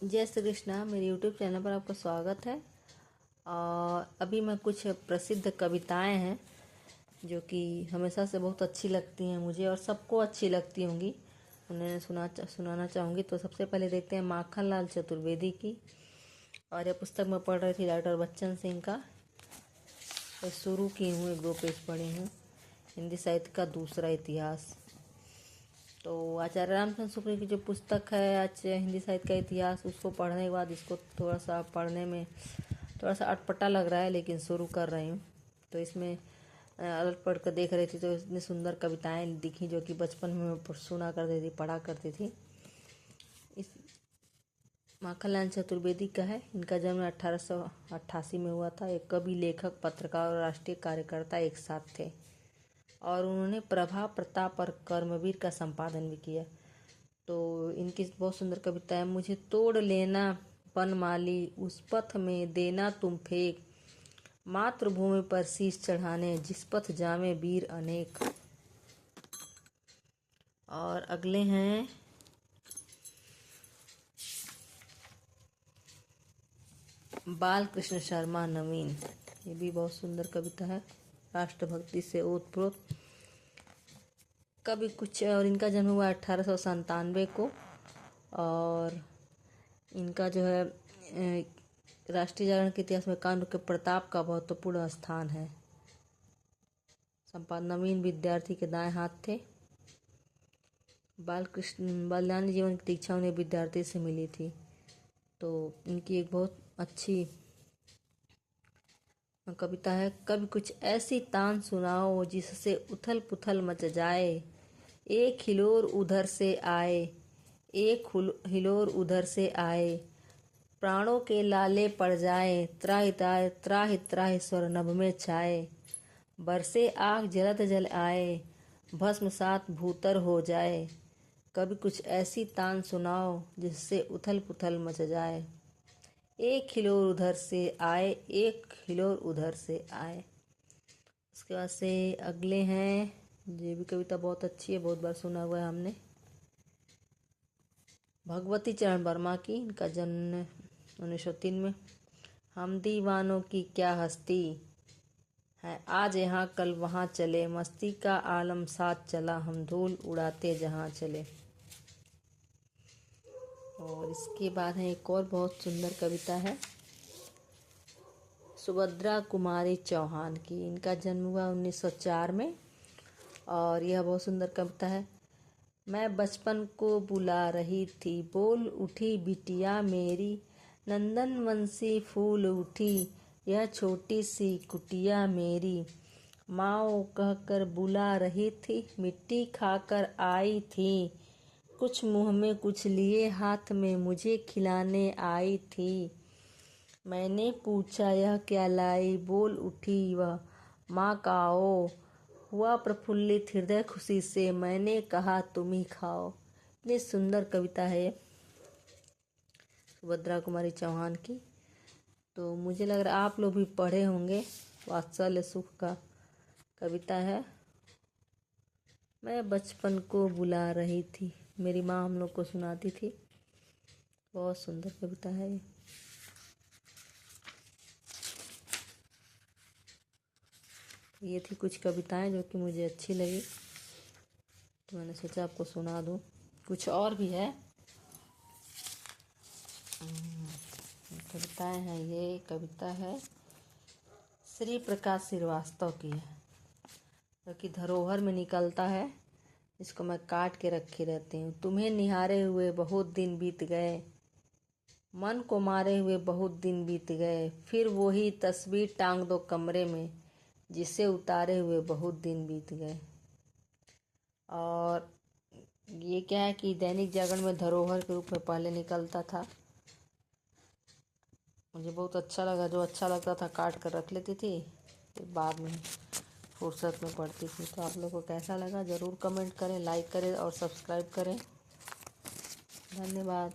जय श्री कृष्णा। मेरे YouTube channel पर आपका स्वागत है। और अभी मैं कुछ प्रसिद्ध कविताएं हैं जो कि हमेशा से बहुत अच्छी लगती हैं मुझे और सबको अच्छी लगती होंगी, उन्हें सुनाना चाहूँगी। तो सबसे पहले देखते हैं माखनलाल चतुर्वेदी की। और यह पुस्तक मैं पढ़ रही थी डॉक्टर बच्चन सिंह का। तो शुरू की हूँ, 1-2 पेज पढ़ी हूँ। हिंदी साहित्य का दूसरा इतिहास। तो आचार्य रामचंद्र शुक्ल की जो पुस्तक है आज हिंदी साहित्य का इतिहास, उसको पढ़ने के बाद इसको थोड़ा सा पढ़ने में थोड़ा सा अटपटा लग रहा है, लेकिन शुरू कर रही हूँ। तो इसमें अलग पढ़ कर देख रही थी तो इतनी सुंदर कविताएं दिखी जो कि बचपन में मैं सुना करती थी, पढ़ा करती थी। इस माखनलाल चतुर्वेदी का है। इनका जन्म 1888 में हुआ था। एक कवि, लेखक, पत्रकार और राष्ट्रीय कार्यकर्ता एक साथ थे और उन्होंने प्रभा, प्रताप और कर्मवीर का संपादन भी किया। तो इनकी बहुत सुंदर कविता है। मुझे तोड़ लेना बनमाली, उस पथ में देना तुम फेंक, मातृभूमि पर शीश चढ़ाने, जिस पथ जामे वीर अनेक। और अगले हैं बाल कृष्ण शर्मा नवीन। ये भी बहुत सुंदर कविता है, राष्ट्रभक्ति से ओतप्रोत कभी कुछ। और इनका जन्म हुआ 1897 को। और इनका जो है राष्ट्रीय जागरण के इतिहास में कानून के प्रताप का महत्वपूर्ण स्थान है। संपादक नवीन विद्यार्थी के दाएं हाथ थे। बाल्यानी जीवन की दीक्षा उन्हें विद्यार्थी से मिली थी। तो इनकी एक बहुत अच्छी कविता है। कभी कुछ ऐसी तान सुनाओ जिससे उथल पुथल मच जाए, एक हिलोर उधर से आए, एक हिलोर उधर से आए, प्राणों के लाले पड़ जाए, त्राहि त्राहि त्राहि त्राहि स्वर नभ में छाए, बरसे आग जलद जल आए, भस्म सात भूतर हो जाए। कभी कुछ ऐसी तान सुनाओ जिससे उथल पुथल मच जाए, एक हिलोर उधर से आए, एक हिलोर उधर से आए। उसके बाद से अगले हैं, ये भी कविता बहुत अच्छी है, बहुत बार सुना हुआ है हमने। भगवती चरण वर्मा की। इनका जन्म 1903 में। हम दीवानों की क्या हस्ती है, आज यहाँ कल वहाँ चले, मस्ती का आलम साथ चला, हम धूल उड़ाते जहाँ चले। और इसके बाद है एक और बहुत सुंदर कविता है सुभद्रा कुमारी चौहान की। इनका जन्म हुआ 1904 में। और यह बहुत सुंदर कविता है। मैं बचपन को बुला रही थी, बोल उठी बिटिया मेरी, नंदन वंशी फूल उठी, यह छोटी सी कुटिया मेरी, माओ कहकर बुला रही थी, मिट्टी खाकर आई थी, कुछ मुंह में कुछ लिए हाथ में मुझे खिलाने आई थी। मैंने पूछा यह क्या लाई, बोल उठी वह माँ काओ, हुआ प्रफुल्लित हृदय खुशी से, मैंने कहा तुम ही खाओ। इतनी सुंदर कविता है सुभद्रा कुमारी चौहान की। तो मुझे लग रहा है आप लोग भी पढ़े होंगे। वात्सल्य सुख का कविता है। मैं बचपन को बुला रही थी, मेरी माँ हम लोग को सुनाती थी। बहुत सुंदर कविता है ये। ये थी कुछ कविताएं जो कि मुझे अच्छी लगी, तो मैंने सोचा आपको सुना दूं। कुछ और भी है कविताएं हैं। ये कविता है श्री प्रकाश श्रीवास्तव की है, जो कि धरोहर में निकलता है। इसको मैं काट के रखे रहती हूँ। तुम्हें निहारे हुए बहुत दिन बीत गए, मन को मारे हुए बहुत दिन बीत गए, फिर वही तस्वीर टांग दो कमरे में, जिसे उतारे हुए बहुत दिन बीत गए। और ये क्या है कि दैनिक जागरण में धरोहर के रूप में पहले निकलता था। मुझे बहुत अच्छा लगा, जो अच्छा लगता था काट कर रख लेती थी, फिर बाद में फुर्सत में पढ़ती थी। तो आप लोगों को कैसा लगा ज़रूर कमेंट करें, लाइक करें और सब्सक्राइब करें। धन्यवाद।